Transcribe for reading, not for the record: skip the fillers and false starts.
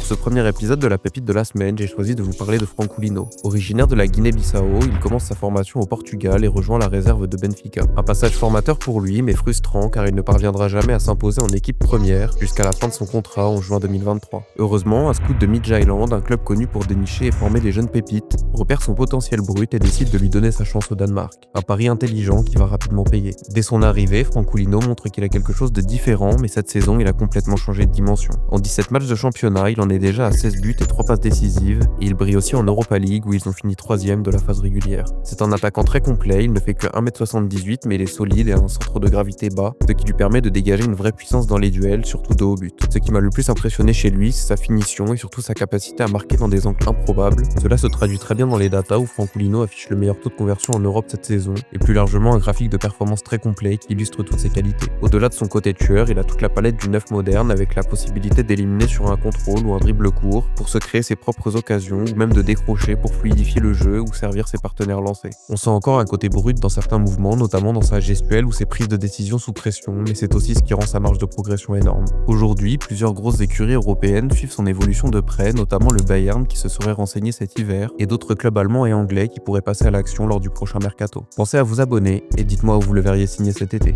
ce premier épisode de la pépite de la semaine, j'ai choisi de vous parler de Franculino. Originaire de la Guinée-Bissau, il commence sa formation au Portugal et rejoint la réserve de Benfica. Un passage formateur pour lui, mais frustrant car il ne parviendra jamais à s'imposer en équipe première jusqu'à la fin de son contrat en juin 2023. Heureusement, un scout de Midtjylland, un club connu pour dénicher et former des jeunes pépites, repère son potentiel brut et décide de lui donner sa chance au Danemark. Un pari intelligent qui va rapidement payer. Dès son arrivée, Franculino montre qu'il a quelque chose de différent, mais cette saison, il a complètement changé de dimension. En 17 matchs de championnat, il en est déjà à 16 buts et 3 passes décisives, et il brille aussi en Europa League où ils ont fini 3ème de la phase régulière. C'est un attaquant très complet, il ne fait que 1m78 mais il est solide et a un centre de gravité bas, ce qui lui permet de dégager une vraie puissance dans les duels, surtout de haut but. Ce qui m'a le plus impressionné chez lui, c'est sa finition et surtout sa capacité à marquer dans des angles improbables. Cela se traduit très bien dans les datas où Franculino affiche le meilleur taux de conversion en Europe cette saison, et plus largement un graphique de performance très complet qui illustre toutes ses qualités. Au-delà de son côté tueur, il a toute la palette du neuf moderne avec la possibilité d'éliminer sur un contrôle ou un dribble court pour se créer ses propres occasions ou même de décrocher pour fluidifier le jeu ou servir ses partenaires lancés. On sent encore un côté brut dans certains mouvements, notamment dans sa gestuelle ou ses prises de décision sous pression, mais c'est aussi ce qui rend sa marge de progression énorme. Aujourd'hui, plusieurs grosses écuries européennes suivent son évolution de près, notamment le Bayern qui se serait renseigné cet hiver et d'autres clubs allemands et anglais qui pourraient passer à l'action lors du prochain mercato. Pensez à vous abonner et dites-moi où vous le verriez signer cet été.